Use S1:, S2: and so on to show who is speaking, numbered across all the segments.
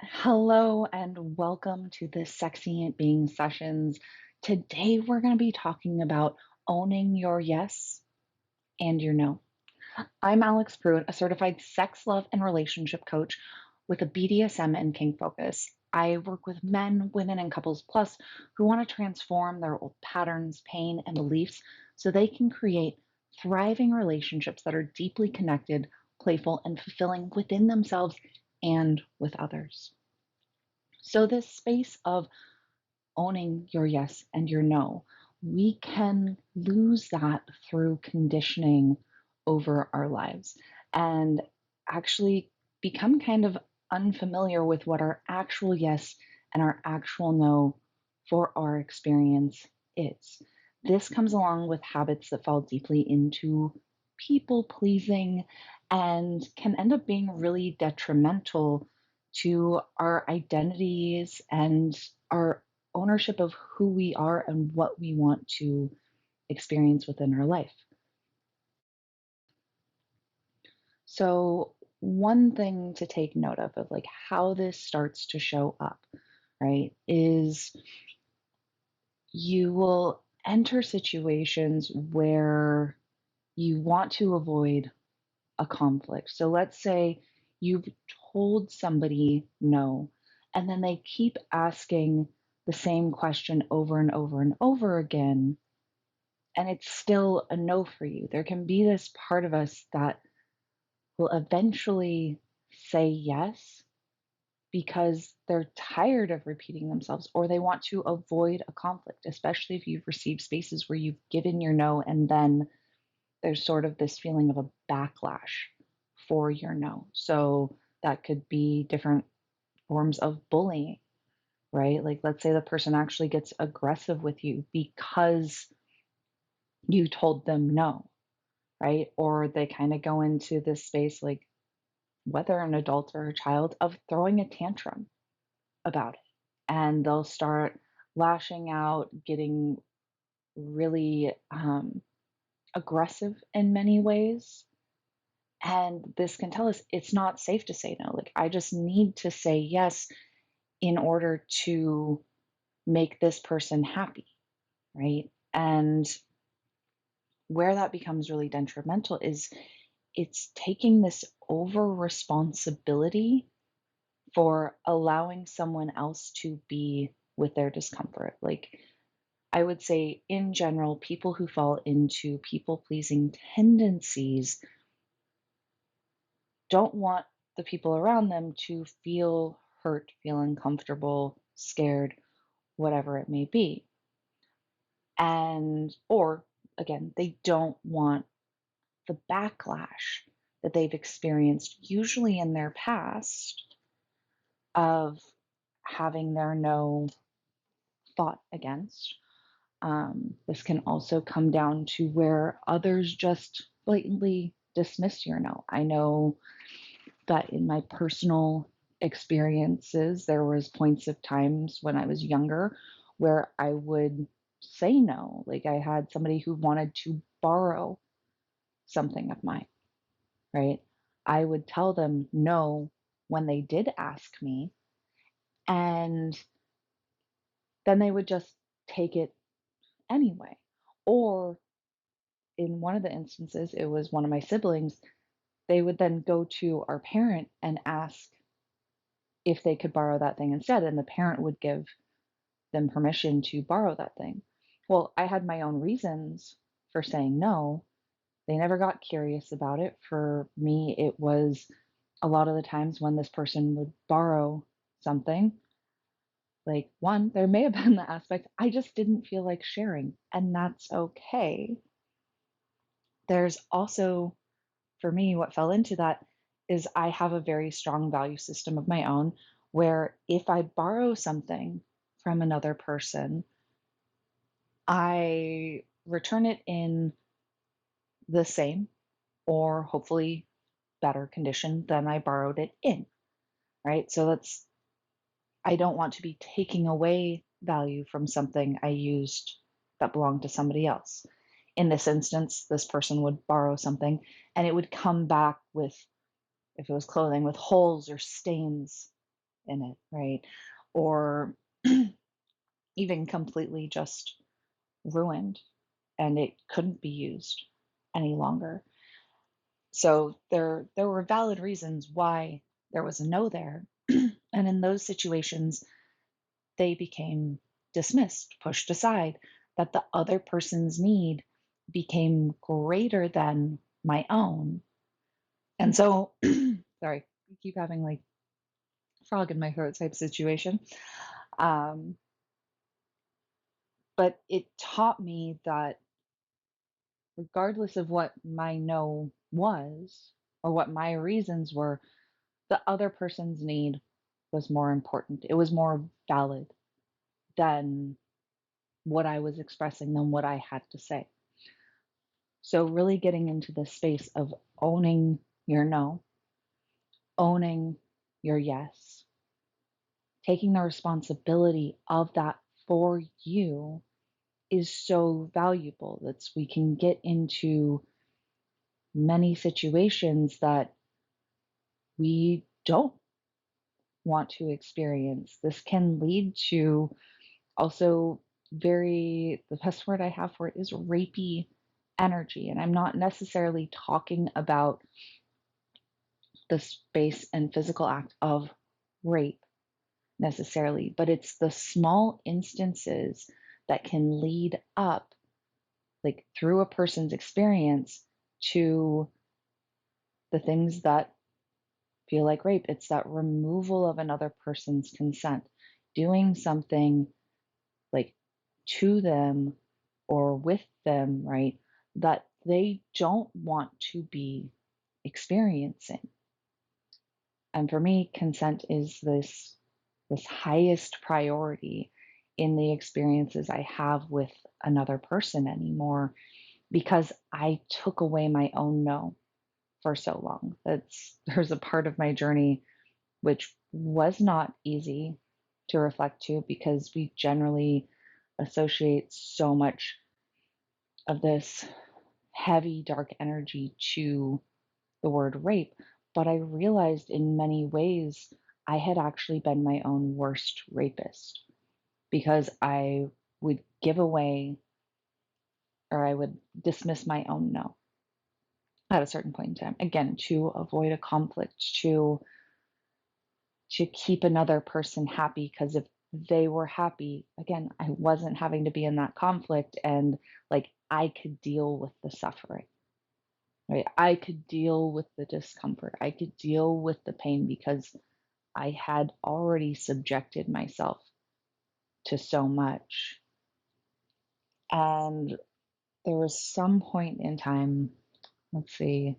S1: Hello and welcome to the Sexient Being Sessions. Today we're going to be talking about owning your yes and your no. I'm Alix Pruett, a certified sex, love, and relationship coach with a BDSM and kink focus. I work with men, women, and couples plus who want to transform their old patterns, pain, and beliefs so they can create thriving relationships that are deeply connected, playful, and fulfilling within themselves and with others. So, this space of owning your yes and your no, we can lose that through conditioning over our lives and actually become kind of unfamiliar with what our actual yes and our actual no for our experience is. This comes along with habits that fall deeply into people pleasing and can end up being really detrimental to our identities and our ownership of who we are and what we want to experience within our life. So, one thing to take note of like how this starts to show up, right, is you will enter situations where you want to avoid a conflict. So, let's say you've told somebody no, and then they keep asking the same question over and over and over again, and it's still a no for you. There can be this part of us that will eventually say yes because they're tired of repeating themselves or they want to avoid a conflict, especially if you've received spaces where you've given your no and then there's sort of this feeling of a backlash for your no. So that could be different forms of bullying, right? Like, let's say the person actually gets aggressive with you because you told them no, right? Or they kind of go into this space, like whether an adult or a child, of throwing a tantrum about it. And they'll start lashing out, getting really aggressive in many ways. And this can tell us it's not safe to say no. Like, I just need to say yes in order to make this person happy, right? And where that becomes really detrimental is it's taking this over responsibility for allowing someone else to be with their discomfort. Like, I would say, in general, people who fall into people pleasing tendencies don't want the people around them to feel hurt, feel uncomfortable, scared, whatever it may be. And, or again, they don't want the backlash that they've experienced, usually in their past, of having their no fought against. This can also come down to where others just blatantly dismiss your no. I know that in my personal experiences, there was points of times when I was younger where I would say no. Like, I had somebody who wanted to borrow something of mine, right? I would tell them no when they did ask me, and then they would just take it anyway. Or in one of the instances, it was one of my siblings, they would then go to our parent and ask if they could borrow that thing instead, and the parent would give them permission to borrow that thing. Well, I had my own reasons for saying no. They never got curious about it. For me, it was a lot of the times when this person would borrow something, like, one, there may have been the aspect I just didn't feel like sharing, and that's okay. There's also, for me, what fell into that is I have a very strong value system of my own where if I borrow something from another person, I return it in the same or hopefully better condition than I borrowed it in, right? So I don't want to be taking away value from something I used that belonged to somebody else. In this instance, this person would borrow something and it would come back with, if it was clothing, with holes or stains in it, right? Or even completely just ruined and it couldn't be used any longer. So there were valid reasons why there was a no there. And in those situations, they became dismissed, pushed aside, that the other person's need became greater than my own. And so, sorry, I keep having like frog in my throat type situation. Um, but it taught me that regardless of what my no was or what my reasons were, the other person's need was more important. It was more valid than what I was expressing, than what I had to say. So, really getting into the space of owning your no, owning your yes, taking the responsibility of that for you is so valuable. That's we can get into many situations that we don't want to experience. This can lead to also very, the best word I have for it is rapey energy. And I'm not necessarily talking about the space and physical act of rape necessarily, but it's the small instances that can lead up, like through a person's experience, to the things that feel like rape. It's that removal of another person's consent, doing something like to them or with them, right, that they don't want to be experiencing. And for me, consent is this highest priority in the experiences I have with another person anymore because I took away my own no for so long. There's a part of my journey which was not easy to reflect to because we generally associate so much of this heavy, dark energy to the word rape. But I realized in many ways I had actually been my own worst rapist because I would give away or I would dismiss my own no at a certain point in time. Again, to avoid a conflict, to keep another person happy because if they were happy, again, I wasn't having to be in that conflict and like I could deal with the suffering, right? I could deal with the discomfort. I could deal with the pain because I had already subjected myself to so much. And there was some point in time, let's see,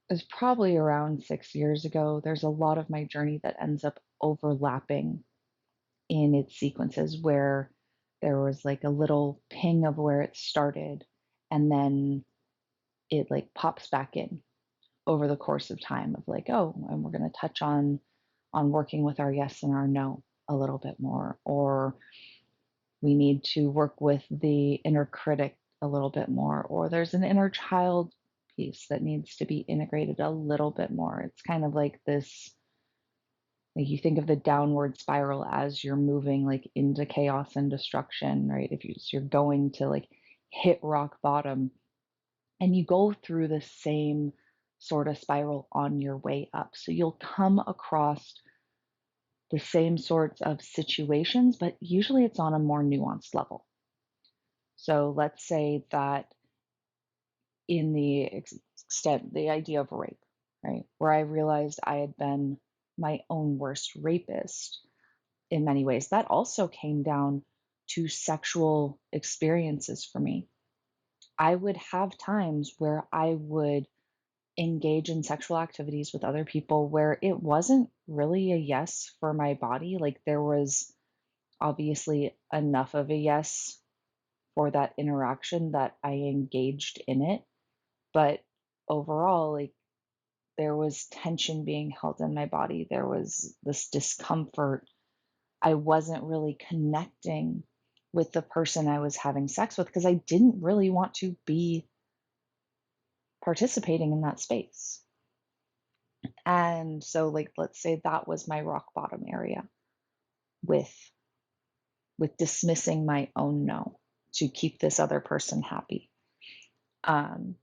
S1: it was probably around 6 years ago. There's a lot of my journey that ends up overlapping in its sequences where there was like a little ping of where it started and then it like pops back in over the course of time of like, oh, and we're going to touch on working with our yes and our no a little bit more, or we need to work with the inner critic a little bit more, or there's an inner child piece that needs to be integrated a little bit more. It's kind of like this, like you think of the downward spiral as you're moving like into chaos and destruction, right? If you're going to like hit rock bottom and you go through the same sort of spiral on your way up. So you'll come across the same sorts of situations, but usually it's on a more nuanced level. So let's say that in the extent, the idea of rape, right, where I realized I had been my own worst rapist in many ways, that also came down to sexual experiences for me. I would have times where I would engage in sexual activities with other people where it wasn't really a yes for my body. Like there was obviously enough of a yes for that interaction that I engaged in it. But overall, like there was tension being held in my body. There was this discomfort. I wasn't really connecting with the person I was having sex with because I didn't really want to be participating in that space. And so, like, let's say that was my rock bottom area with dismissing my own no to keep this other person happy. Um,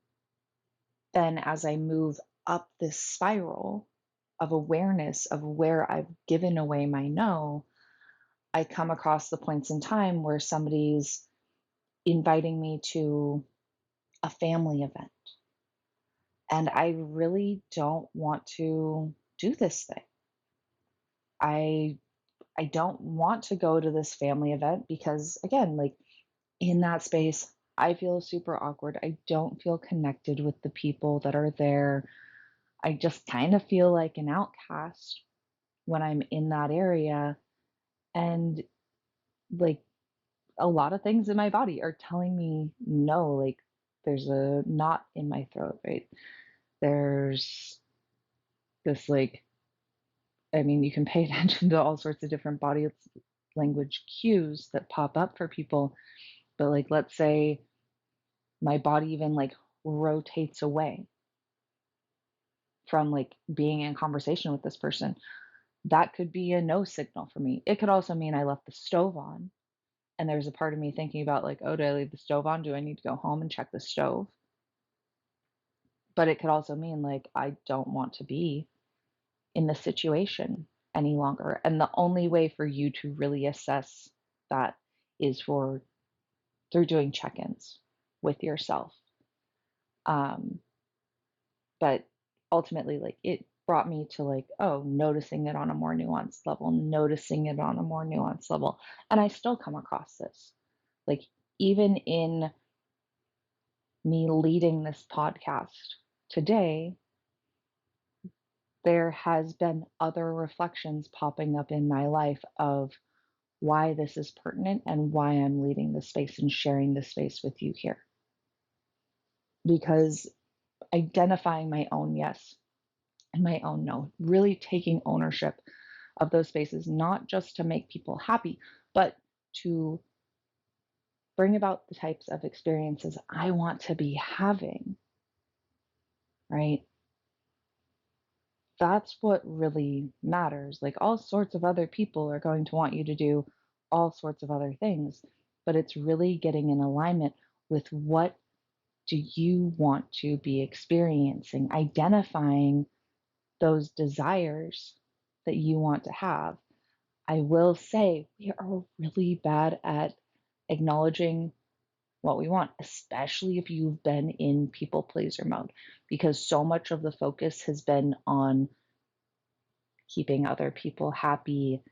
S1: then as I move up this spiral of awareness of where I've given away my no, I come across the points in time where somebody's inviting me to a family event. And I really don't want to do this thing. I I don't want to go to this family event because again, like in that space, I feel super awkward. I don't feel connected with the people that are there. I just kind of feel like an outcast when I'm in that area. And like a lot of things in my body are telling me no, like there's a knot in my throat, right? There's this like, I mean, you can pay attention to all sorts of different body language cues that pop up for people. But like, let's say my body even like rotates away from like being in conversation with this person. That could be a no signal for me. It could also mean I left the stove on and there's a part of me thinking about like, oh, did I leave the stove on? Do I need to go home and check the stove? But it could also mean like I don't want to be in the situation any longer. And the only way for you to really assess that is through doing check-ins with yourself. Um, but ultimately, like it brought me to like, oh, noticing it on a more nuanced level, noticing it on a more nuanced level. And I still come across this. Like even in me leading this podcast today, there has been other reflections popping up in my life of why this is pertinent and why I'm leading this space and sharing this space with you here. Because identifying my own yes and my own no, really taking ownership of those spaces, not just to make people happy, but to bring about the types of experiences I want to be having, right? That's what really matters. Like all sorts of other people are going to want you to do all sorts of other things, but it's really getting in alignment with what do you want to be experiencing, identifying those desires that you want to have. I will say we are really bad at acknowledging what we want, especially if you've been in people pleaser mode, because so much of the focus has been on keeping other people happy,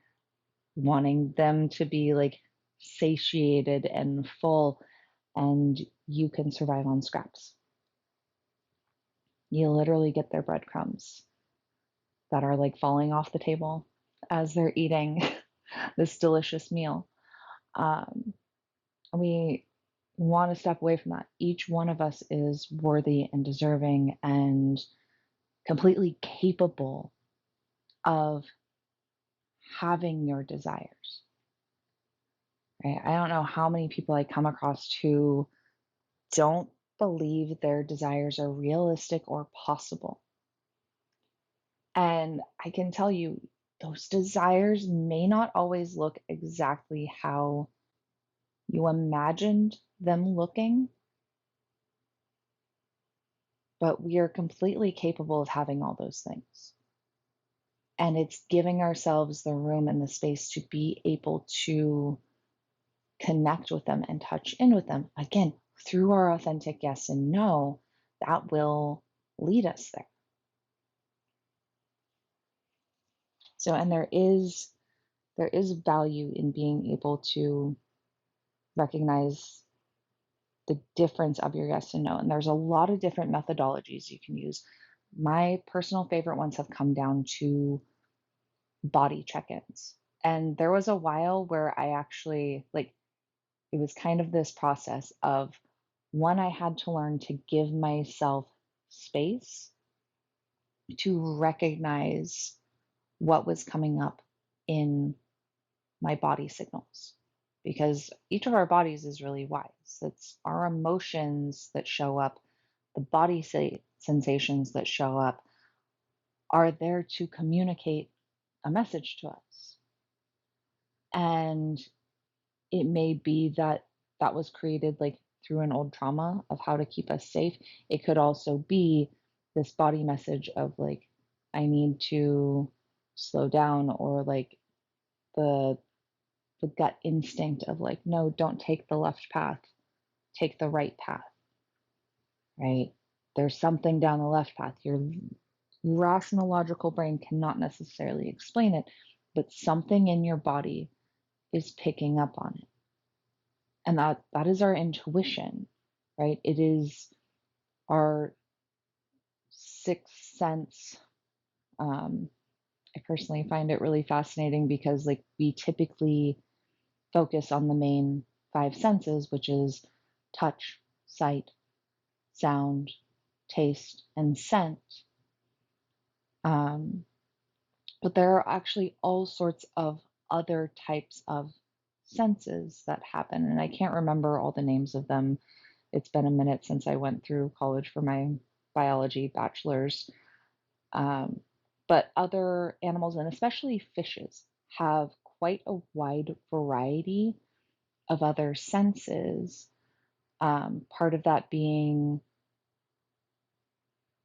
S1: wanting them to be like satiated and full, and you can survive on scraps. You literally get their breadcrumbs that are like falling off the table as they're eating this delicious meal. Um, we want to step away from that. Each one of us is worthy and deserving and completely capable of having your desires. Right? I don't know how many people I come across who don't believe their desires are realistic or possible. And I can tell you, those desires may not always look exactly how you imagined them looking, but we are completely capable of having all those things. And it's giving ourselves the room and the space to be able to connect with them and touch in with them. Again, through our authentic yes and no, that will lead us there. So, and there is value in being able to recognize the difference of your yes and no. And there's a lot of different methodologies you can use. My personal favorite ones have come down to body check-ins. And there was a while where I actually like it was kind of this process of one, I had to learn to give myself space to recognize what was coming up in my body signals. Because each of our bodies is really wise. It's our emotions that show up, the body sensations that show up are there to communicate a message to us. And it may be that that was created like through an old trauma of how to keep us safe. It could also be this body message of like, I need to slow down, or like the the gut instinct of like, no, don't take the left path, take the right path, right? There's something down the left path. Your rational logical brain cannot necessarily explain it, but something in your body is picking up on it. And that is our intuition, right? It is our sixth sense. um, I personally find it really fascinating because like we typically focus on the main five senses, which is touch, sight, sound, taste, and scent. um, but there are actually all sorts of other types of senses that happen, and I can't remember all the names of them. It's been a minute since I went through college for my biology bachelor's. Um, but other animals, and especially fishes, have quite a wide variety of other senses. Part of that being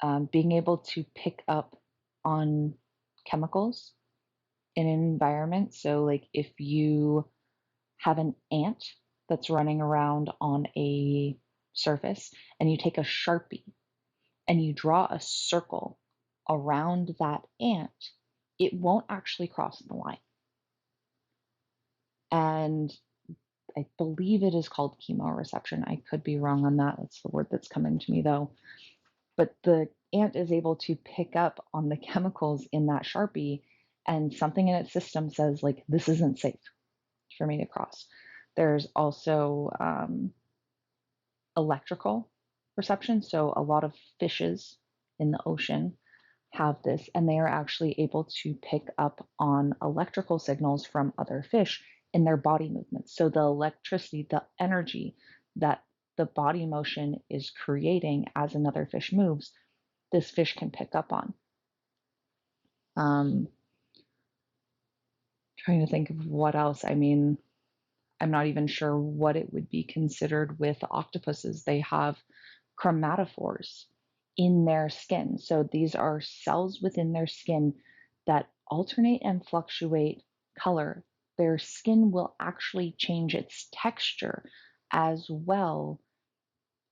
S1: able to pick up on chemicals in an environment. So, like if you have an ant that's running around on a surface and you take a Sharpie and you draw a circle around that ant, it won't actually cross the line. And I believe it is called chemoreception. I could be wrong on that. That's the word that's coming to me though. But the ant is able to pick up on the chemicals in that Sharpie, and something in its system says, like, this isn't safe for me to cross. There's also electrical reception. So a lot of fishes in the ocean have this, and they are actually able to pick up on electrical signals from other fish in their body movements. So the electricity, the energy that the body motion is creating as another fish moves, this fish can pick up on. Um, Trying to think of what else. I mean, I'm not even sure what it would be considered with octopuses. They have chromatophores in their skin. So these are cells within their skin that alternate and fluctuate color. Their skin will actually change its texture as well,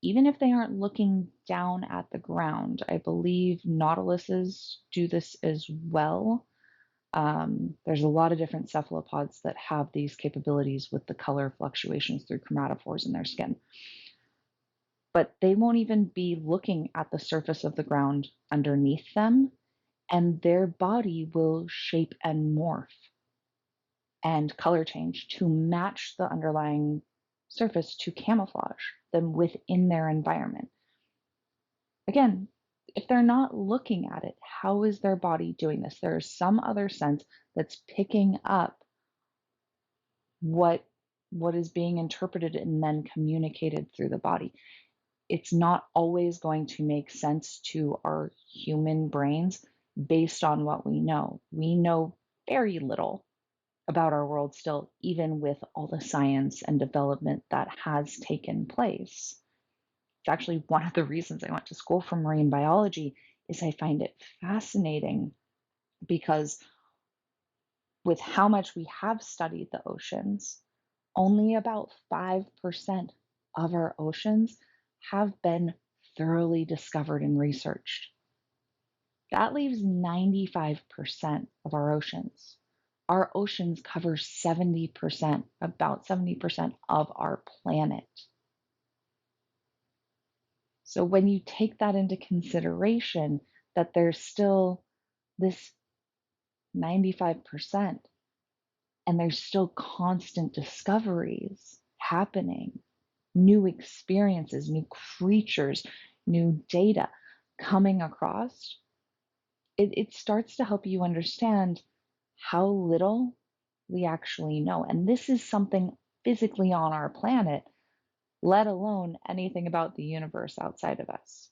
S1: even if they aren't looking down at the ground. I believe nautiluses do this as well. There's a lot of different cephalopods that have these capabilities with the color fluctuations through chromatophores in their skin. But they won't even be looking at the surface of the ground underneath them, and their body will shape and morph and color change to match the underlying surface to camouflage them within their environment. Again, if they're not looking at it, how is their body doing this? There is some other sense that's picking up what is being interpreted and then communicated through the body. It's not always going to make sense to our human brains based on what we know. We know very little about our world still, even with all the science and development that has taken place. It's actually one of the reasons I went to school for marine biology, is I find it fascinating because with how much we have studied the oceans, only about 5% of our oceans have been thoroughly discovered and researched. That leaves 95% of our oceans. Our oceans cover 70%, about 70% of our planet. So when you take that into consideration, that there's still this 95%, and there's still constant discoveries happening, new experiences, new creatures, new data coming across, it starts to help you understand how little we actually know. And this is something physically on our planet, let alone anything about the universe outside of us.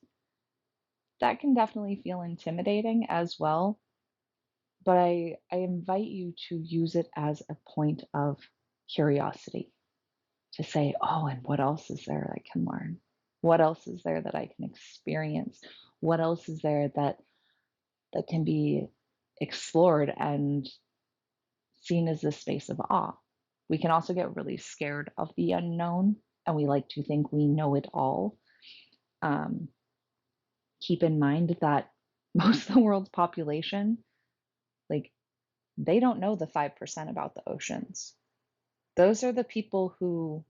S1: that can definitely feel intimidating as well. But I invite you to use it as a point of curiosity to say, oh, and what else is there I can learn? What else is there that I can experience? What else is there that can be explored and seen as this space of awe? We can also get really scared of the unknown, and we like to think we know it all. Um, Keep in mind that most of the world's population, like, they don't know the 5% about the oceans. Those are the people who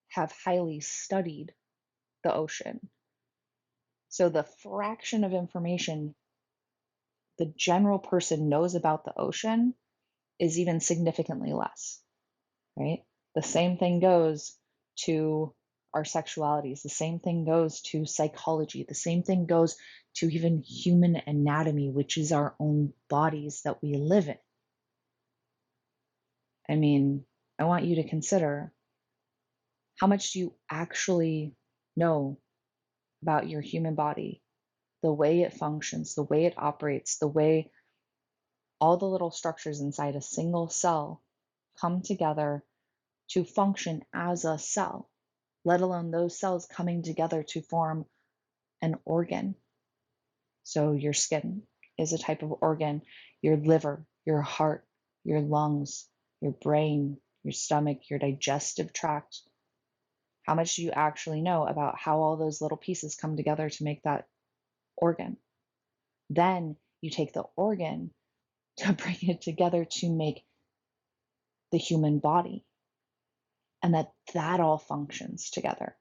S1: have highly studied the ocean. So the fraction of information the general person knows about the ocean is even significantly less, right? The same thing goes to our sexualities. The same thing goes to psychology. The same thing goes to even human anatomy, which is our own bodies that we live in. I mean, I want you to consider, how much do you actually know about your human body, the way it functions, the way it operates, the way all the little structures inside a single cell come together to function as a cell, let alone those cells coming together to form an organ. So, your skin is a type of organ, your liver, your heart, your lungs, your brain, your stomach, your digestive tract. How much do you actually know about how all those little pieces come together to make that organ? Then you take the organ to bring it together to make the human body, and that all functions together.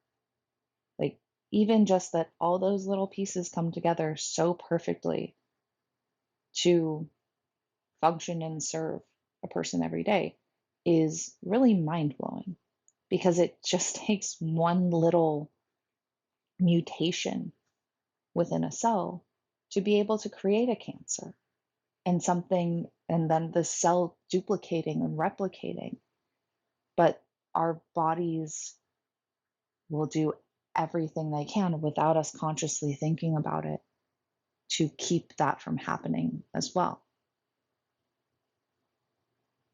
S1: Like, even just that all those little pieces come together so perfectly to function and serve a person every day is really mind blowing, because it just takes one little mutation within a cell to be able to create a cancer and something, and then the cell duplicating and replicating. But our bodies will do everything they can without us consciously thinking about it to keep that from happening as well.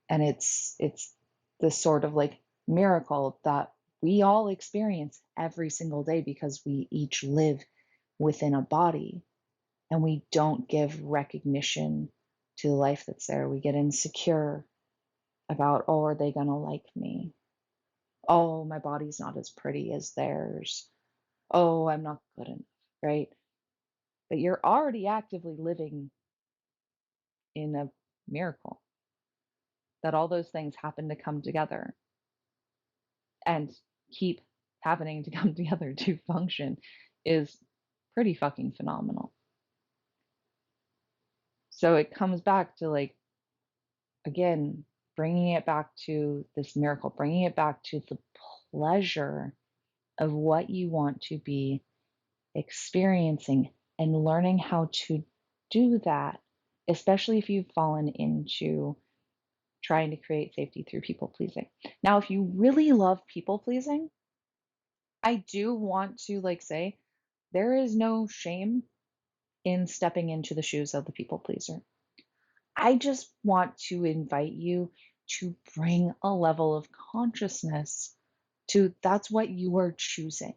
S1: And it's this sort of like miracle that we all experience every single day, because we each live within a body, and we don't give recognition to the life that's there. We get insecure about, oh, are they going to like me? Oh, my body's not as pretty as theirs. Oh, I'm not good enough, right? But you're already actively living in a miracle that all those things happen to come together and keep happening to come together to function is pretty fucking phenomenal. So it comes back to, like, again, bringing it back to this miracle, bringing it back to the pleasure of what you want to be experiencing, and learning how to do that, especially if you've fallen into trying to create safety through people pleasing. Now, if you really love people pleasing, I do want to, like, say there is no shame in stepping into the shoes of the people pleaser. I just want to invite you to bring a level of consciousness to that's what you are choosing.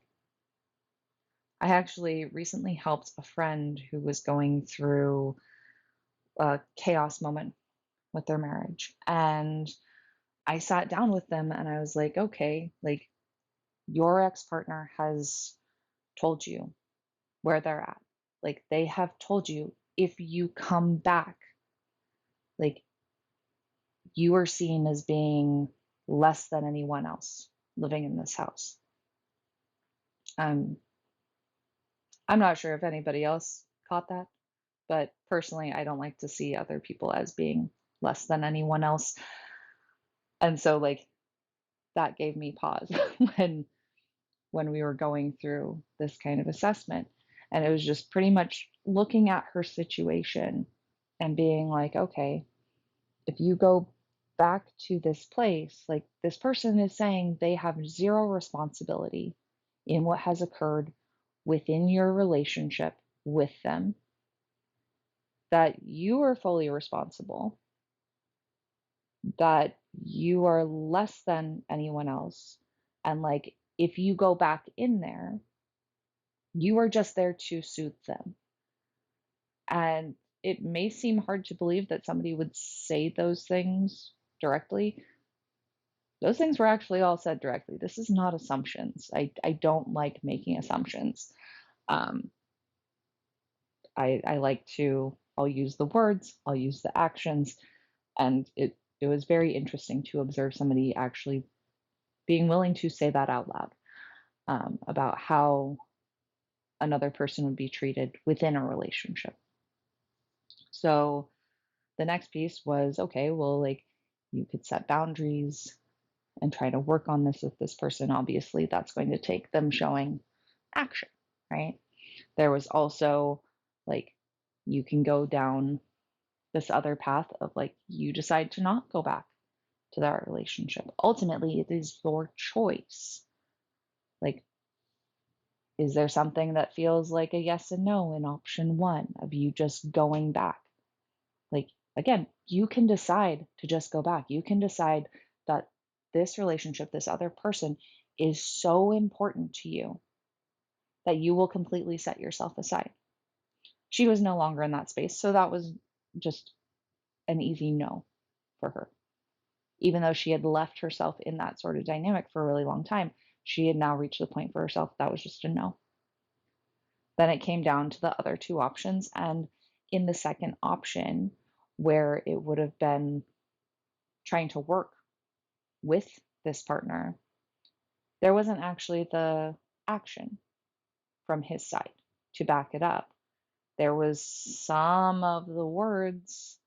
S1: I actually recently helped a friend who was going through a chaos moment with their marriage. And I sat down with them and I was like, okay, like, your ex partner has told you where they're at. Like, they have told you, if you come back, like, you are seen as being less than anyone else living in this house. Um, I'm not sure if anybody else caught that, but personally, I don't like to see other people as being less than anyone else. And so, like, that gave me pause when we were going through this kind of assessment. And it was just pretty much looking at her situation and being like, okay, if you go back to this place, like, this person is saying they have zero responsibility in what has occurred within your relationship. with them, that you are fully responsible, that you are less than anyone else. And like, if you go back in there, you are just there to soothe them. And it may seem hard to believe that somebody would say those things directly. Those things were actually all said directly. This is not assumptions. I don't like making assumptions. Um, I like to, I'll use the words, I'll use the actions. And it was very interesting to observe somebody actually being willing to say that out loud, about how another person would be treated within a relationship. So the next piece was, okay, well, like, you could set boundaries and try to work on this with this person. Obviously, that's going to take them showing action, right? There was also like, you can go down this other path of like, you decide to not go back to that relationship. Ultimately, it is your choice. Like, is there something that feels like a yes and no in option one of you just going back? Like, again, you can decide to just go back. You can decide that this relationship, this other person is so important to you that you will completely set yourself aside. She was no longer in that space, so that was just an easy no for her. Even though she had left herself in that sort of dynamic for a really long time, she had now reached the point for herself that was just a no. Then it came down to the other two options. And in the second option, where it would have been trying to work with this partner, there wasn't actually the action from his side to back it up. There was some of the words,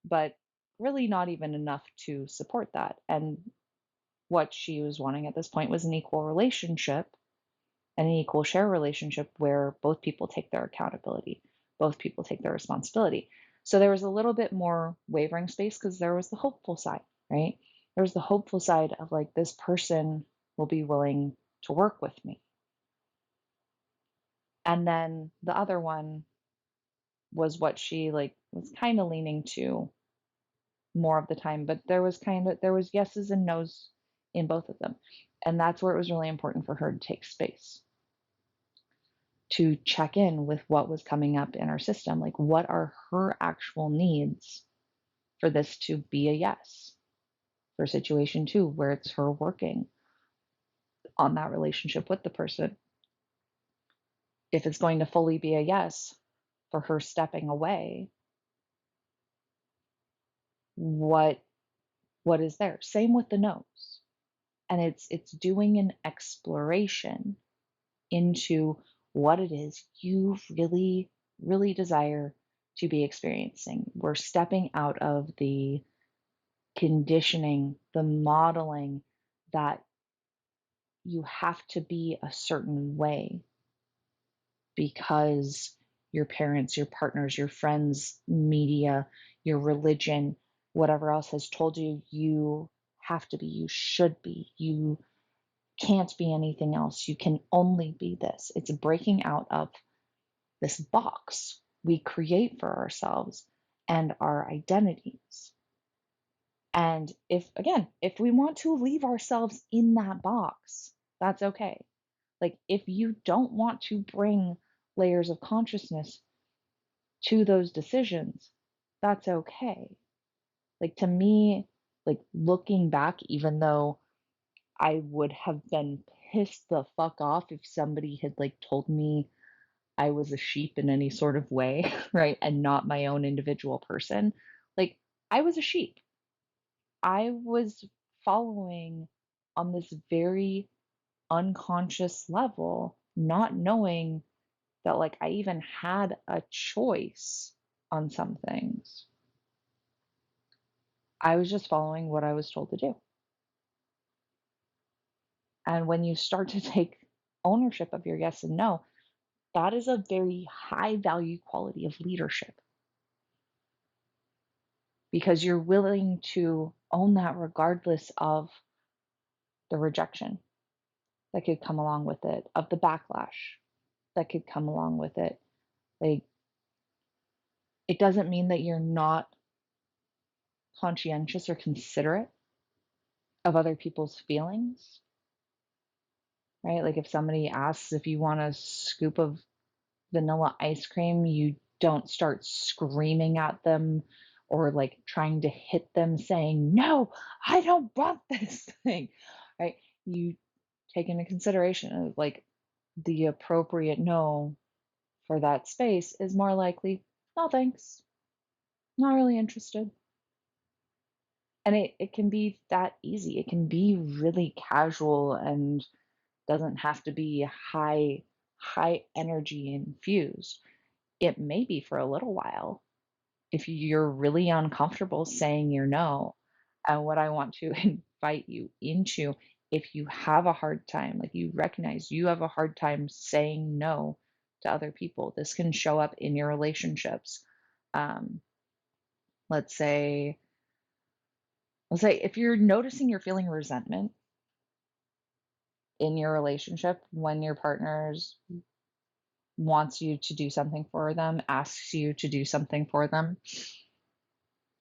S1: but really not even enough to support that. And what she was wanting at this point was an equal relationship and an equal share relationship where both people take their accountability, both people take their responsibility. So there was a little bit more wavering space because there was the hopeful side, right? There was the hopeful side of like, this person will be willing to work with me. And then the other one was what she like was kind of leaning to more of the time, but there was yeses and nos in both of them. And that's where it was really important for her to take space, to check in with what was coming up in her system. Like, what are her actual needs for this to be a yes? For situation two, where it's her working on that relationship with the person. If it's going to fully be a yes for her stepping away, what is there? Same with the no's. And it's doing an exploration into what it is you really, really desire to be experiencing. We're stepping out of the conditioning, the modeling that you have to be a certain way because your parents, your partners, your friends, media, your religion, whatever else has told you you have to be, you should be, you can't be anything else, you can only be this. It's breaking out of this box we create for ourselves and our identities. And if we want to leave ourselves in that box, that's okay. Like, if you don't want to bring layers of consciousness to those decisions, that's okay. Like, to me, like, looking back, even though I would have been pissed the fuck off if somebody had like told me I was a sheep in any sort of way, right? And not my own individual person. Like, I was a sheep. I was following on this very unconscious level, not knowing that like I even had a choice on some things. I was just following what I was told to do. And when you start to take ownership of your yes and no, that is a very high value quality of leadership because you're willing to own that regardless of the rejection that could come along with it, of the backlash that could come along with it, Like, it doesn't mean that you're not conscientious or considerate of other people's feelings, right? Like, if somebody asks if you want a scoop of vanilla ice cream, you don't start screaming at them or like trying to hit them saying, "No, I don't want this thing," right? You take into consideration of like the appropriate no for that space is more likely, "No, thanks, not really interested." And it can be that easy. It can be really casual and doesn't have to be high energy infused. It may be for a little while if you're really uncomfortable saying your no. And what I want to invite you into, if you have a hard time, like you recognize you have a hard time saying no to other people, this can show up in your relationships. Um, let's say, let's say if you're noticing you're feeling resentment in your relationship when your partner's wants you to do something for them, asks you to do something for them.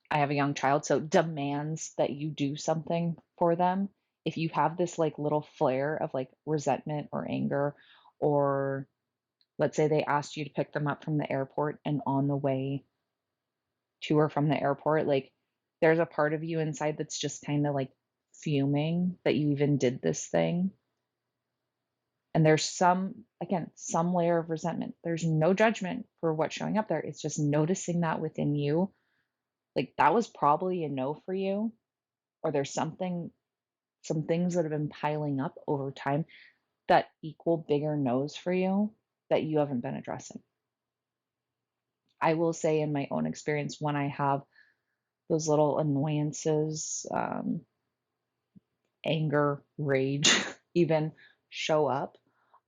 S1: I have a young child, so demands that you do something for them. If you have this like little flare of like resentment or anger, or let's say they asked you to pick them up from the airport and on the way to or from the airport, like there's a part of you inside that's just kind of like fuming that you even did this thing. And there's some, again, some layer of resentment. There's no judgment for what's showing up there. It's just noticing that within you. Like that was probably a no for you, or there's some things that have been piling up over time that equal bigger no's for you that you haven't been addressing. I will say, in my own experience, when I have those little annoyances, anger, rage, even show up,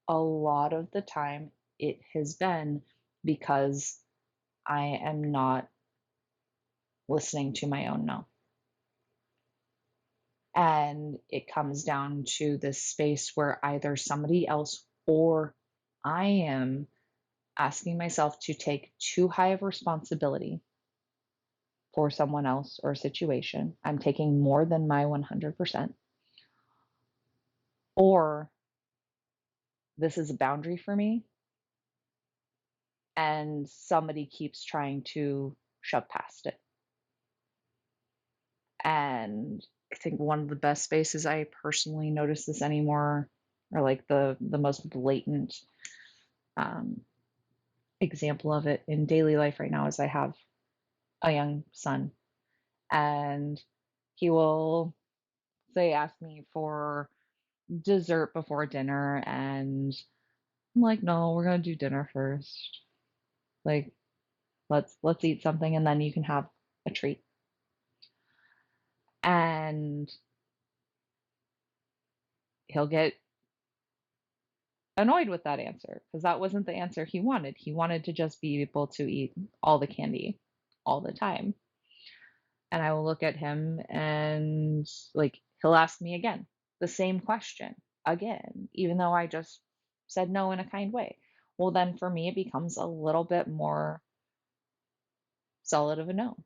S1: a lot of the time it has been because I am not listening to my own no. And it comes down to this space where either somebody else or I am asking myself to take too high of responsibility for someone else or a situation. I'm taking more than my 100%. Or this is a boundary for me, and somebody keeps trying to shove past it. And I think one of the best spaces I personally notice this anymore, or like the most blatant um, example of it in daily life right now, is I have a young son, and he will say ask me for dessert before dinner, and I'm like, no, we're gonna do dinner first. Like, let's eat something and then you can have a treat. And he'll get annoyed with that answer because that wasn't the answer he wanted. He wanted to just be able to eat all the candy all the time. And I will look at him and like he'll ask me again the same question again, even though I just said no in a kind way. Well, then for me, it becomes a little bit more solid of a no.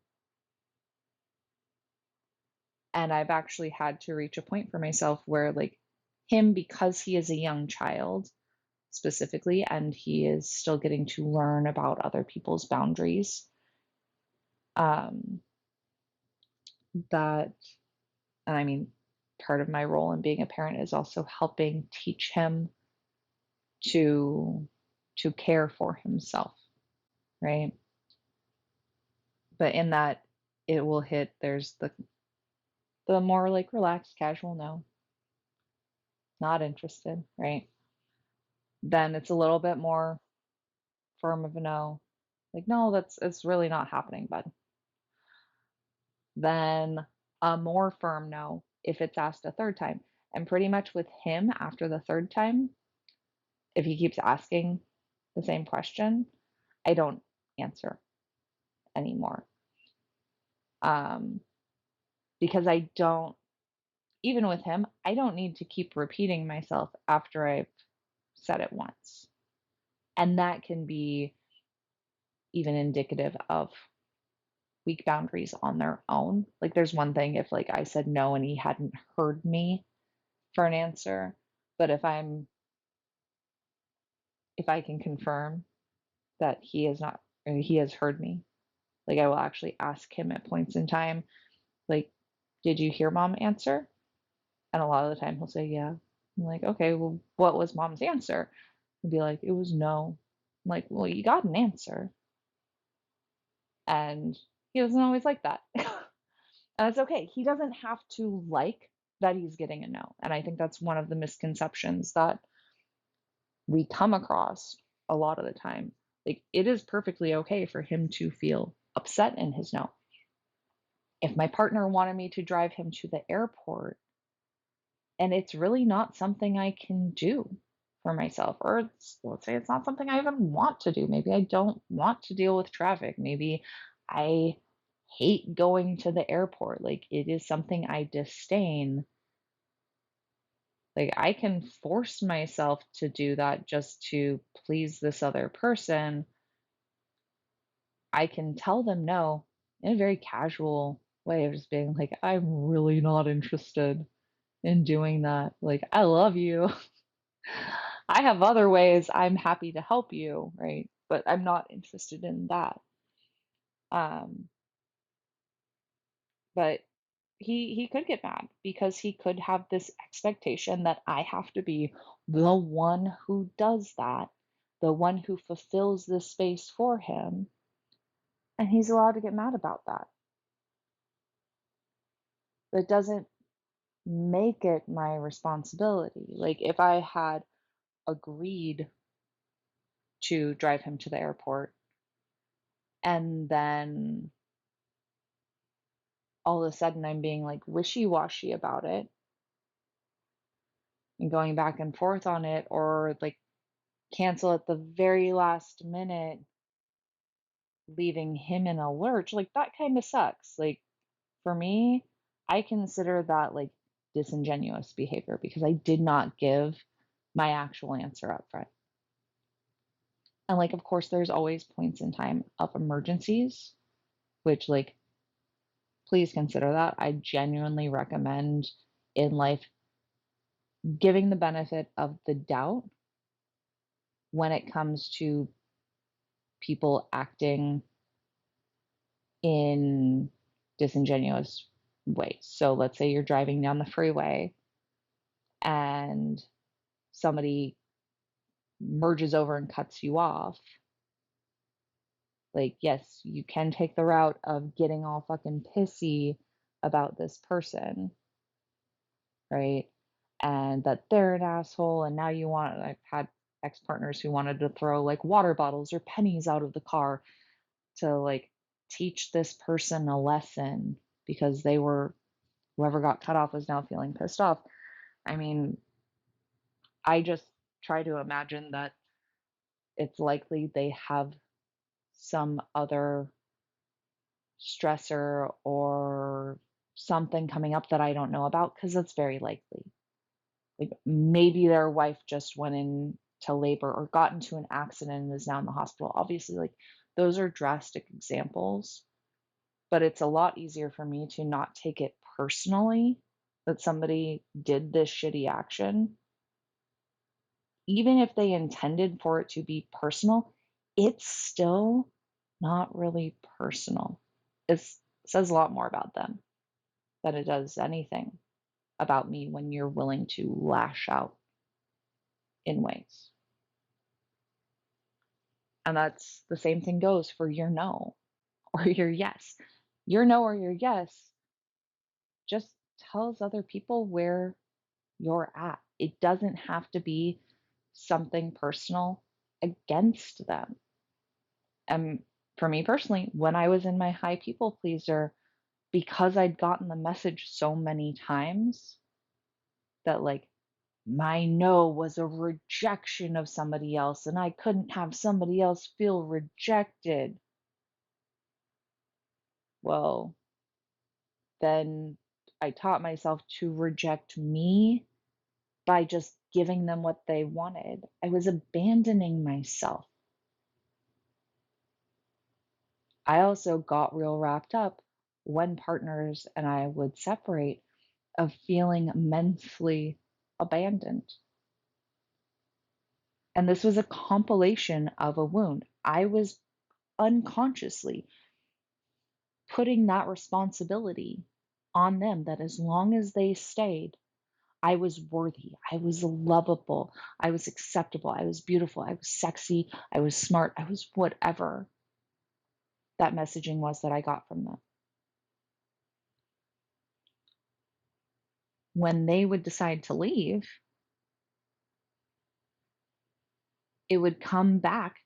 S1: And I've actually had to reach a point for myself where, like, him, because he is a young child specifically, and he is still getting to learn about other people's boundaries, um, that, and I mean, part of my role in being a parent is also helping teach him to care for himself, right? But in that, it will hit. There's the more like relaxed, casual no, not interested, right? Then it's a little bit more firm of a no. Like, no, it's really not happening, bud. Then a more firm no if it's asked a third time. And pretty much with him, after the third time, if he keeps asking the same question, I don't answer anymore. Um, because I don't, even with him, I don't need to keep repeating myself after I've said it once. And that can be even indicative of weak boundaries on their own. Like there's one thing if like I said no and he hadn't heard me for an answer, but if I can confirm that he is not or he has heard me, like I will actually ask him at points in time, like, did you hear mom answer? And a lot of the time he'll say, yeah. I'm like, okay, well, what was mom's answer? He'll be like, it was no. I'm like, well, you got an answer. And he doesn't always like that. And it's okay. He doesn't have to like that he's getting a no. And I think that's one of the misconceptions that we come across a lot of the time. Like, it is perfectly okay for him to feel upset in his no. If my partner wanted me to drive him to the airport and it's really not something I can do for myself, or let's say it's not something I even want to do. Maybe I don't want to deal with traffic. Maybe I hate going to the airport. Like it is something I disdain. Like I can force myself to do that just to please this other person. I can tell them no in a very casual way of just being like, I'm really not interested in doing that. Like, I love you. I have other ways I'm happy to help you, right? But I'm not interested in that. Um, but he could get mad because he could have this expectation that I have to be the one who does that, the one who fulfills this space for him, and he's allowed to get mad about that. But it doesn't make it my responsibility. Like if I had agreed to drive him to the airport and then all of a sudden I'm being like wishy-washy about it and going back and forth on it, or like cancel at the very last minute, leaving him in a lurch, like that kind of sucks. Like for me, I consider that like disingenuous behavior because I did not give my actual answer up front. And like, of course, there's always points in time of emergencies, which like, please consider that. I genuinely recommend in life giving the benefit of the doubt when it comes to people acting in disingenuous ways. So let's say you're driving down the freeway and somebody merges over and cuts you off. Like, yes, you can take the route of getting all fucking pissy about this person, right? And that they're an asshole. And now I've had ex partners who wanted to throw like water bottles or pennies out of the car to like teach this person a lesson because whoever got cut off was now feeling pissed off. I mean, I just try to imagine that it's likely they have some other stressor or something coming up that I don't know about because that's very likely. Like maybe their wife just went into labor or got into an accident and is now in the hospital. Obviously, like those are drastic examples, but it's a lot easier for me to not take it personally that somebody did this shitty action. Even if they intended for it to be personal, it's still not really personal. It says a lot more about them than it does anything about me when you're willing to lash out in ways. And that's the same thing goes for your no or your yes. Your no or your yes just tells other people where you're at. It doesn't have to be something personal against them. And for me personally, when I was in my high people pleaser, because I'd gotten the message so many times that like my no was a rejection of somebody else and I couldn't have somebody else feel rejected. Well, then I taught myself to reject me by just giving them what they wanted. I was abandoning myself. I also got real wrapped up when partners and I would separate of feeling immensely abandoned. And this was a compilation of a wound. I was unconsciously putting that responsibility on them that as long as they stayed, I was worthy, I was lovable, I was acceptable, I was beautiful, I was sexy, I was smart, I was whatever that messaging was that I got from them. When they would decide to leave, it would come back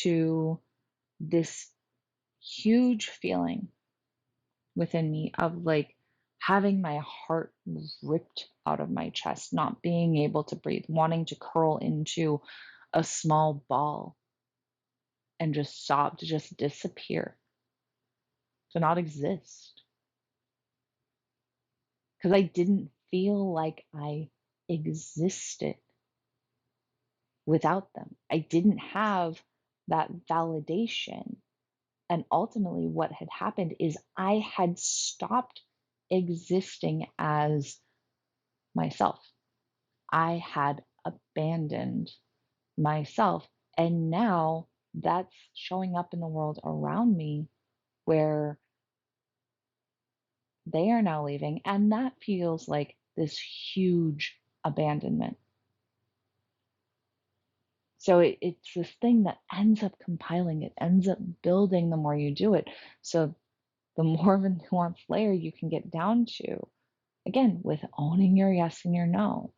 S1: to this huge feeling within me of like having my heart ripped out of my chest, not being able to breathe, wanting to curl into a small ball and just sob, to just disappear, to not exist. Because I didn't feel like I existed without them. I didn't have that validation. And ultimately, what had happened is I had stopped existing as myself. I had abandoned myself. And now that's showing up in the world around me where they are now leaving. And that feels like this huge abandonment. So it's this thing that ends up compiling, it ends up building the more you do it. So the more of a nuanced layer you can get down to, again, with owning your yes and your no,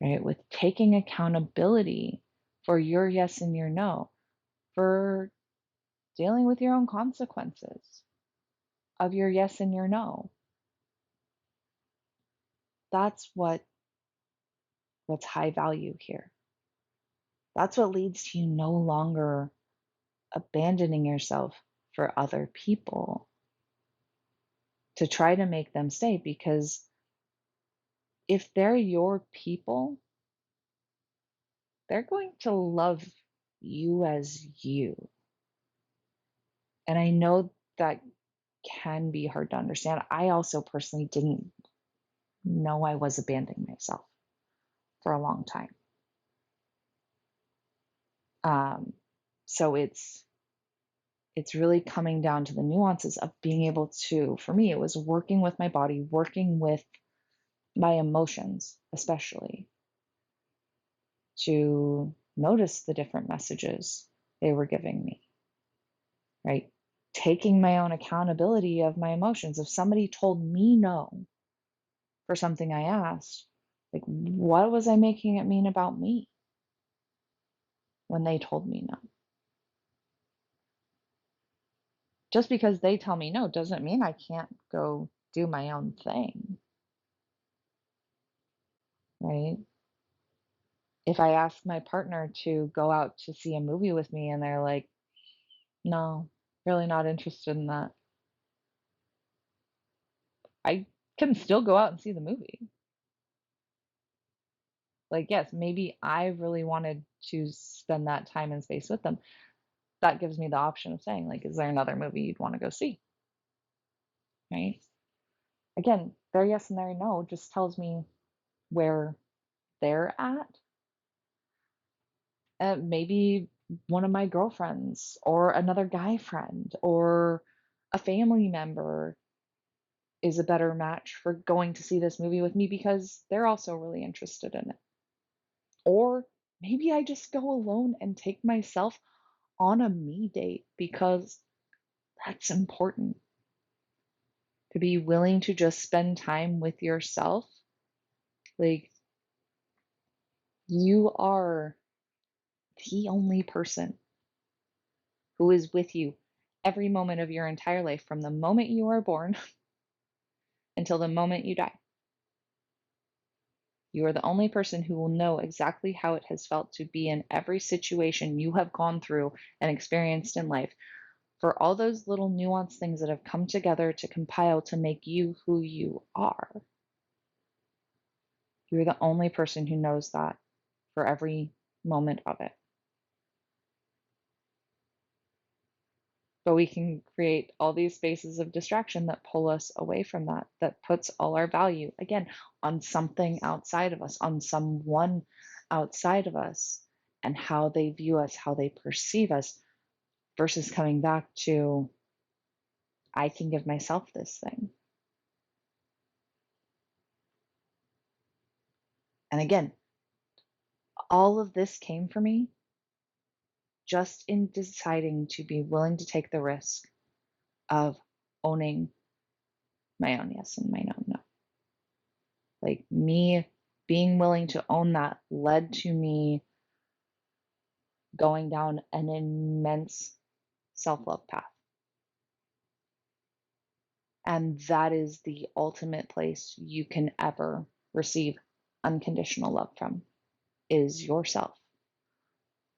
S1: right? With taking accountability for your yes and your no, for dealing with your own consequences of your yes and your no. That's what's high value here. That's what leads to you no longer abandoning yourself for other people to try to make them stay, because if they're your people, they're going to love you as you. And I know that can be hard to understand. I also personally didn't know I was abandoning myself for a long time. Um, so it's really coming down to the nuances of being able to, for me, it was working with my body, working with my emotions, especially to notice the different messages they were giving me, right? Taking my own accountability of my emotions. If somebody told me no for something I asked, like, what was I making it mean about me when they told me no? Just because they tell me no doesn't mean I can't go do my own thing, right? If I ask my partner to go out to see a movie with me and they're like, no, really not interested in that, I can still go out and see the movie. Like, yes, maybe I really wanted to spend that time and space with them. That gives me the option of saying, like, is there another movie you'd want to go see? Right? Again, their yes and their no just tells me where they're at. Maybe one of my girlfriends or another guy friend or a family member is a better match for going to see this movie with me because they're also really interested in it. Or maybe I just go alone and take myself on a me date because that's important. To be willing to just spend time with yourself. Like, you are the only person who is with you every moment of your entire life, from the moment you are born until the moment you die. You are the only person who will know exactly how it has felt to be in every situation you have gone through and experienced in life, for all those little nuanced things that have come together to compile to make you who you are. You're the only person who knows that for every moment of it. But we can create all these spaces of distraction that pull us away from that, that puts all our value, again, on something outside of us, on someone outside of us, and how they view us, how they perceive us, versus coming back to, I can give myself this thing. And again, all of this came for me just in deciding to be willing to take the risk of owning my own yes and my own no. Like, me being willing to own that led to me going down an immense self love path. And that is the ultimate place you can ever receive unconditional love from, is yourself.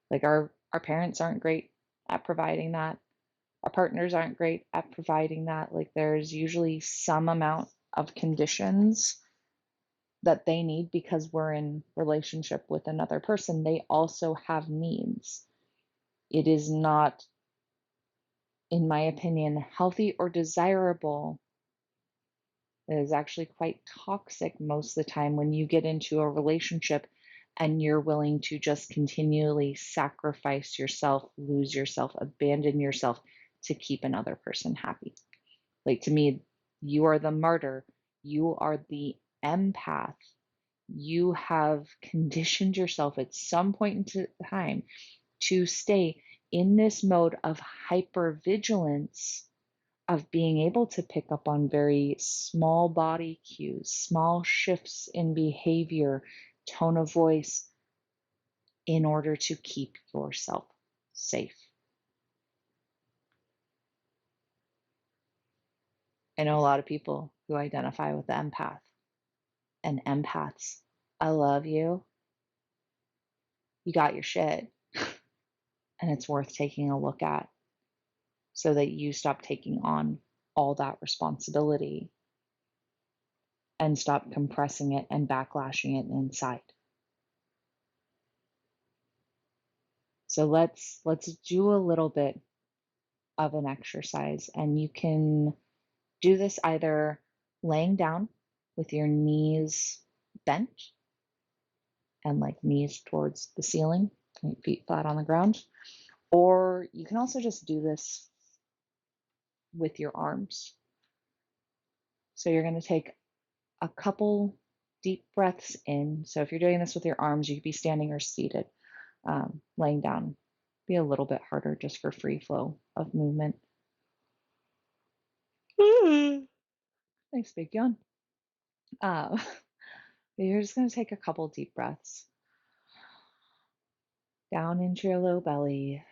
S1: Like, our parents aren't great at providing that. Our partners aren't great at providing that. Like, there's usually some amount of conditions that they need because we're in relationship with another person. They also have needs. It is not, in my opinion, healthy or desirable. It is actually quite toxic most of the time when you get into a relationship and you're willing to just continually sacrifice yourself, lose yourself, abandon yourself to keep another person happy. Like, to me, you are the martyr. You are the empath. You have conditioned yourself at some point in time to stay in this mode of hypervigilance, of being able to pick up on very small body cues, small shifts in behavior, tone of voice, in order to keep yourself safe. I know a lot of people who identify with the empath, and empaths, I love you. You got your shit. And it's worth taking a look at so that you stop taking on all that responsibility and stop compressing it and backlashing it inside. So let's do a little bit of an exercise, and you can do this either laying down with your knees bent and like knees towards the ceiling, feet flat on the ground, or you can also just do this with your arms. So you're going to take a couple deep breaths in. So if you're doing this with your arms, you could be standing or seated. Laying down be a little bit harder just for free flow of movement. Nice big yawn. Uh, you're just going to take a couple deep breaths down into your low belly.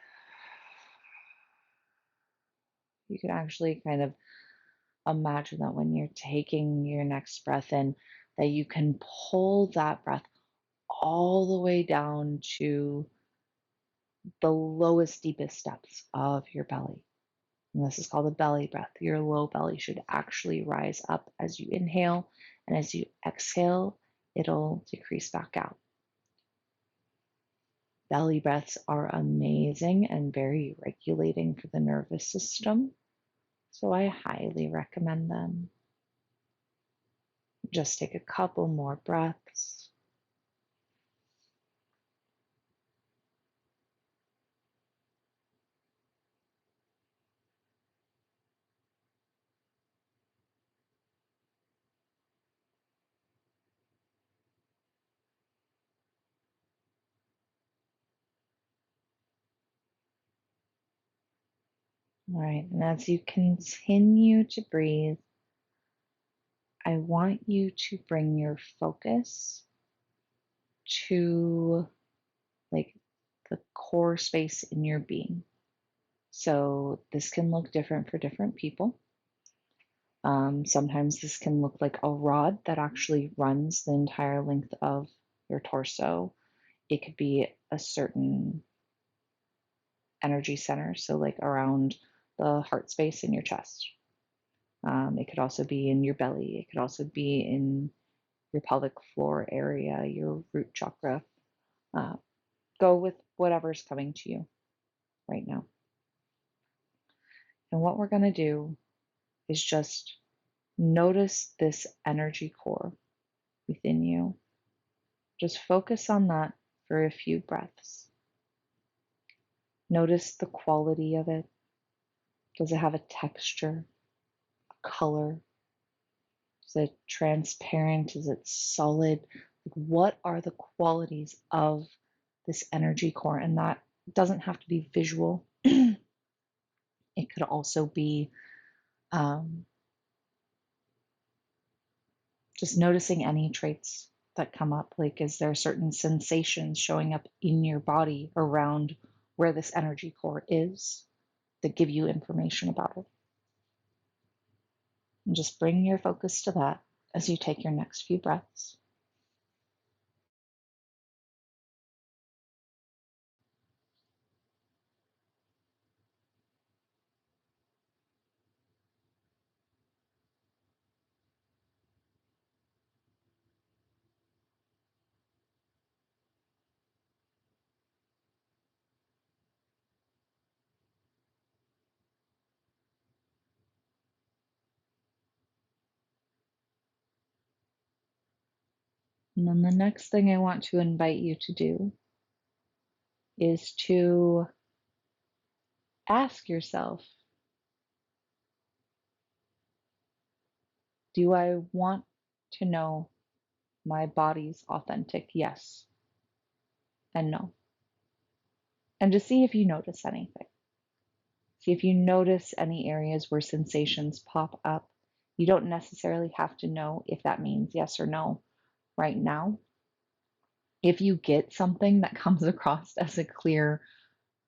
S1: You can actually kind of imagine that when you're taking your next breath in, that you can pull that breath all the way down to the lowest, deepest depths of your belly. And this is called a belly breath. Your low belly should actually rise up as you inhale, and as you exhale, it'll decrease back out. Belly breaths are amazing and very regulating for the nervous system, so I highly recommend them. Just take a couple more breaths. All right, and as you continue to breathe, I want you to bring your focus to like the core space in your being. So this can look different for different people. Sometimes this can look like a rod that actually runs the entire length of your torso. It could be a certain energy center, so like around the heart space in your chest. It could also be in your belly. It could also be in your pelvic floor area, your root chakra. Uh, go with whatever's coming to you right now. And what we're going to do is just notice this energy core within you. Just focus on that for a few breaths. Notice the quality of it. Does it have a texture, a color? Is it transparent? Is it solid? Like, what are the qualities of this energy core? And that doesn't have to be visual. It could also be just noticing any traits that come up. Like, is there certain sensations showing up in your body around where this energy core is that give you information about it? And just bring your focus to that as you take your next few breaths. And then the next thing I want to invite you to do is to ask yourself, do I want to know my body's authentic yes and no? And to see if you notice anything. See if you notice any areas where sensations pop up. You don't necessarily have to know if that means yes or no right now. If you get something that comes across as a clear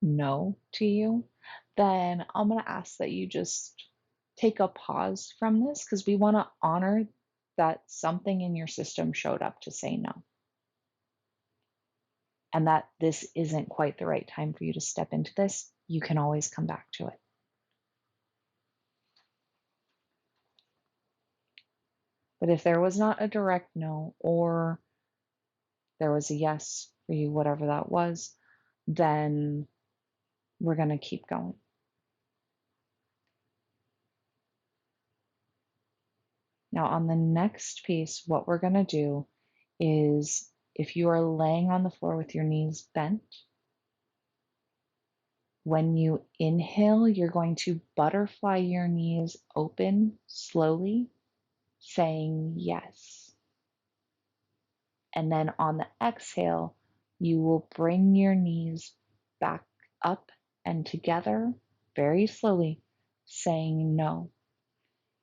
S1: no to you, then I'm going to ask that you just take a pause from this, because we want to honor that something in your system showed up to say no, and that this isn't quite the right time for you to step into this. You can always come back to it. But if there was not a direct no, or there was a yes for you, whatever that was, then we're going to keep going. Now, on the next piece, what we're going to do is, if you are laying on the floor with your knees bent, when you inhale, you're going to butterfly your knees open slowly, saying yes. And then on the exhale, you will bring your knees back up and together very slowly, saying no.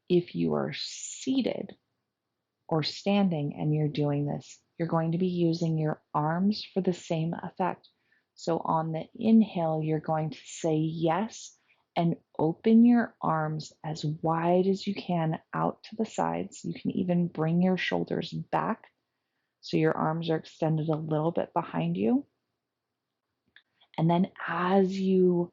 S1: If you are seated or standing and you're doing this, you're going to be using your arms for the same effect. So on the inhale, you're going to say yes and open your arms as wide as you can out to the sides. You can even bring your shoulders back so your arms are extended a little bit behind you. And then as you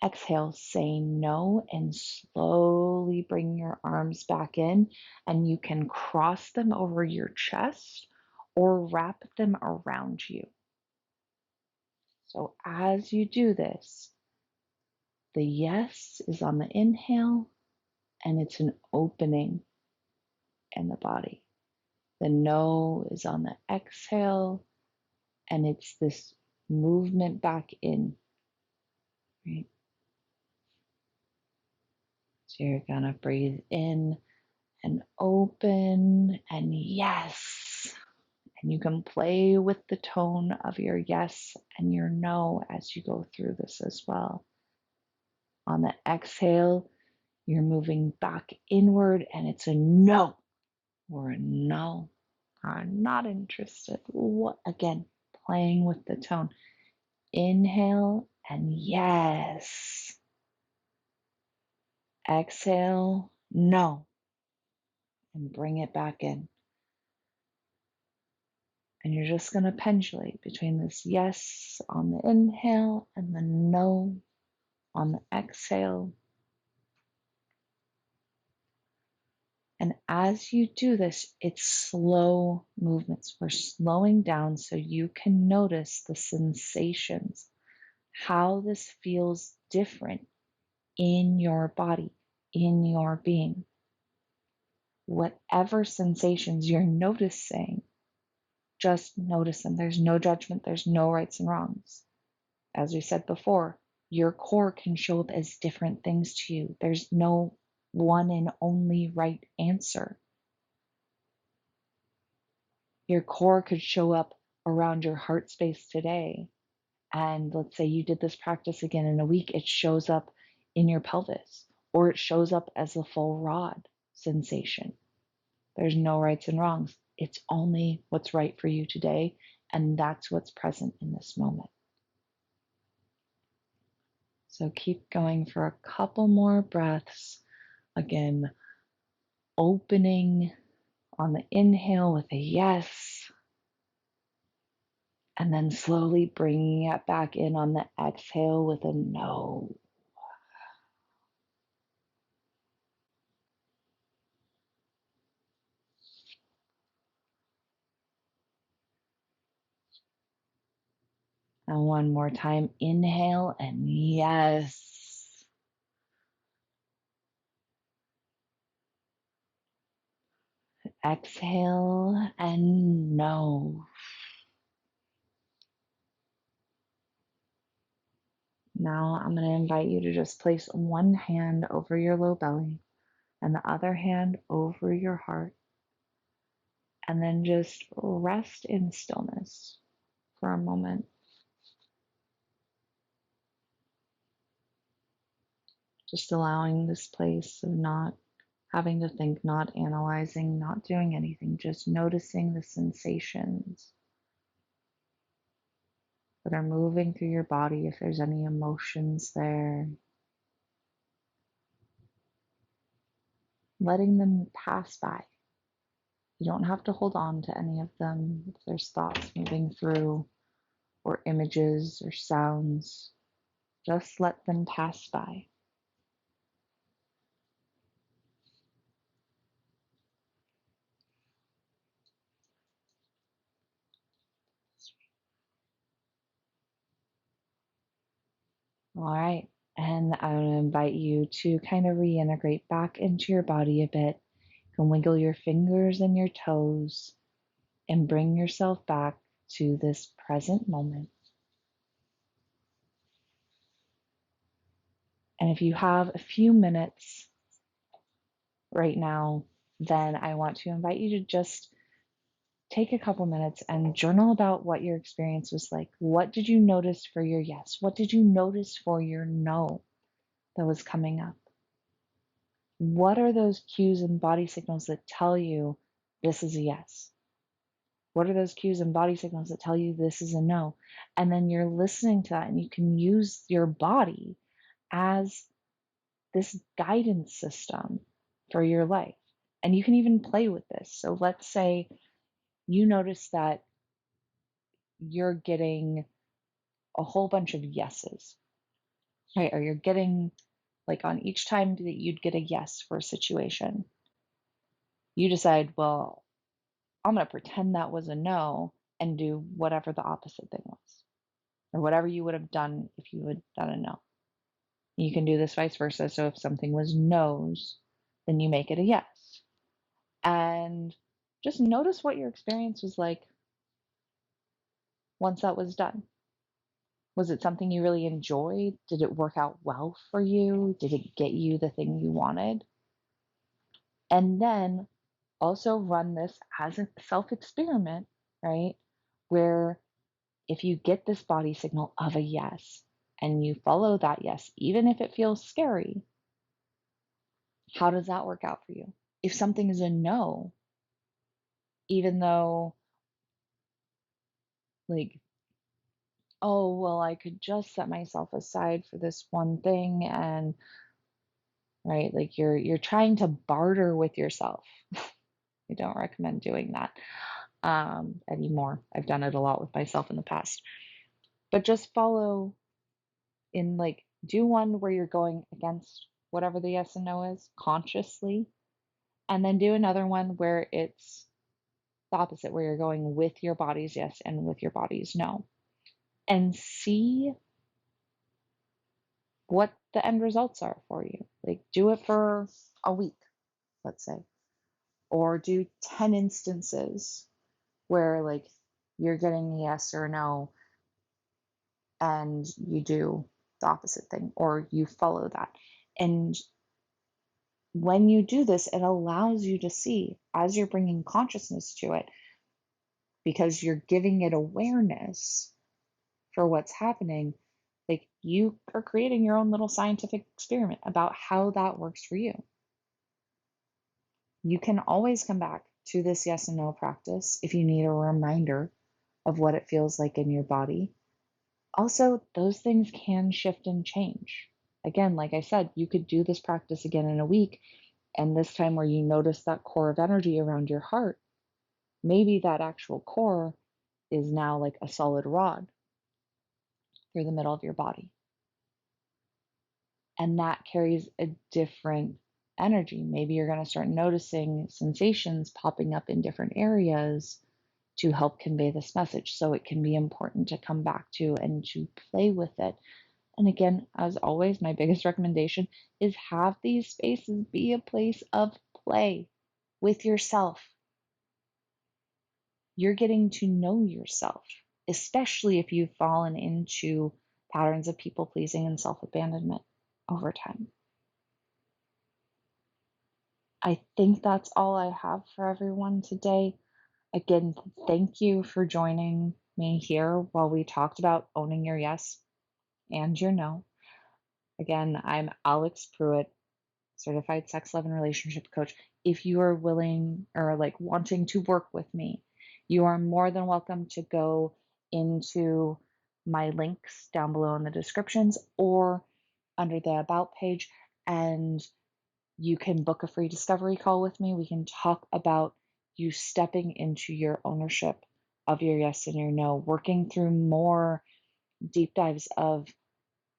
S1: exhale, say no and slowly bring your arms back in, and you can cross them over your chest or wrap them around you. So as you do this, the yes is on the inhale and it's an opening in the body. The no is on the exhale and it's this movement back in, right? So you're gonna breathe in and open and yes. And you can play with the tone of your yes and your no as you go through this as well. On the exhale, you're moving back inward and it's a no or a no. I'm not interested. What? Again, playing with the tone. Inhale and yes. Exhale, no. And bring it back in. And you're just going to pendulate between this yes on the inhale and the no on the exhale. And as you do this, it's slow movements. We're slowing down so you can notice the sensations, how this feels different in your body, in your being. Whatever sensations you're noticing, just notice them. There's no judgment, there's no rights and wrongs. As we said before, your core can show up as different things to you. There's no one and only right answer. Your core could show up around your heart space today. And let's say you did this practice again in a week, it shows up in your pelvis, or it shows up as a full rod sensation. There's no rights and wrongs. It's only what's right for you today, and that's what's present in this moment. So keep going for a couple more breaths. Again, opening on the inhale with a yes, and then slowly bringing it back in on the exhale with a no. And one more time, inhale and yes. Exhale and no. Now I'm going to invite you to just place one hand over your low belly and the other hand over your heart. And then just rest in stillness for a moment. Just allowing this place of not having to think, not analyzing, not doing anything, just noticing the sensations that are moving through your body, if there's any emotions there. Letting them pass by. You don't have to hold on to any of them. If there's thoughts moving through, or images or sounds, just let them pass by. All right. And I'm going to invite you to kind of reintegrate back into your body a bit. You can wiggle your fingers and your toes and bring yourself back to this present moment. And if you have a few minutes right now, then I want to invite you to just take a couple minutes and journal about what your experience was like. What did you notice for your yes? What did you notice for your no that was coming up? What are those cues and body signals that tell you this is a yes? What are those cues and body signals that tell you this is a no? And then you're listening to that, and you can use your body as this guidance system for your life. And you can even play with this. So let's say you notice that you're getting a whole bunch of yeses, right? Or you're getting, like, on each time that you'd get a yes for a situation, you decide, well, I'm going to pretend that was a no and do whatever the opposite thing was, or whatever you would have done if you had done a no. You can do this vice versa. So if something was no's, then you make it a yes. And just notice what your experience was like once that was done. Was it something you really enjoyed? Did it work out well for you? Did it get you the thing you wanted? And then also run this as a self experiment, right? Where if you get this body signal of a yes and you follow that yes, even if it feels scary, how does that work out for you? If something is a no, even though, like, oh, well, I could just set myself aside for this one thing, and right, like you're trying to barter with yourself. I don't recommend doing that anymore. I've done it a lot with myself in the past. But just follow in, like, do one where you're going against whatever the yes and no is consciously, and then do another one where it's the opposite, where you're going with your body's yes and with your body's no. And see what the end results are for you. Like, do it for a week, let's say, or do 10 instances where like you're getting a yes or no and you do the opposite thing or you follow that. And when you do this, it allows you to see as you're bringing consciousness to it, because you're giving it awareness for what's happening. Like, you are creating your own little scientific experiment about how that works for you. You can always come back to this yes and no practice if you need a reminder of what it feels like in your body. Also, those things can shift and change. Again, like I said, you could do this practice again in a week, and this time where you notice that core of energy around your heart, maybe that actual core is now like a solid rod through the middle of your body. And that carries a different energy. Maybe you're going to start noticing sensations popping up in different areas to help convey this message. So it can be important to come back to and to play with it. And again, as always, my biggest recommendation is have these spaces be a place of play with yourself. You're getting to know yourself, especially if you've fallen into patterns of people pleasing and self abandonment over time. I think that's all I have for everyone today. Again, thank you for joining me here while we talked about owning your yes and your no. Again, I'm Alix Pruett, certified sex, love, and relationship coach. If you are willing or like wanting to work with me, you are more than welcome to go into my links down below in the descriptions or under the about page, and you can book a free discovery call with me. We can talk about you stepping into your ownership of your yes and your no, working through more deep dives of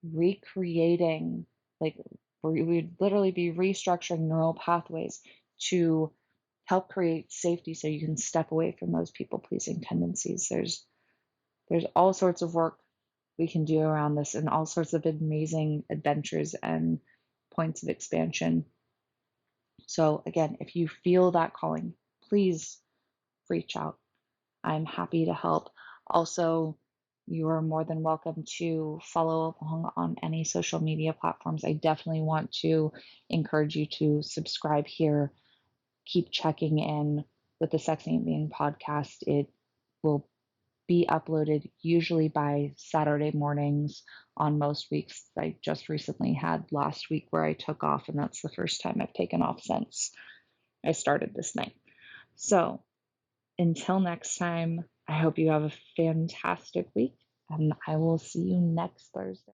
S1: recreating, like we would literally be restructuring neural pathways to help create safety so you can step away from those people pleasing tendencies. There's all sorts of work we can do around this and all sorts of amazing adventures and points of expansion. So again, if you feel that calling, please reach out. I'm happy to help. Also, you are more than welcome to follow along on any social media platforms. I definitely want to encourage you to subscribe here. Keep checking in with the Sexient Being podcast. It will be uploaded usually by Saturday mornings on most weeks. I just recently had last week where I took off, and that's the first time I've taken off since I started this thing. So until next time, I hope you have a fantastic week, and I will see you next Thursday.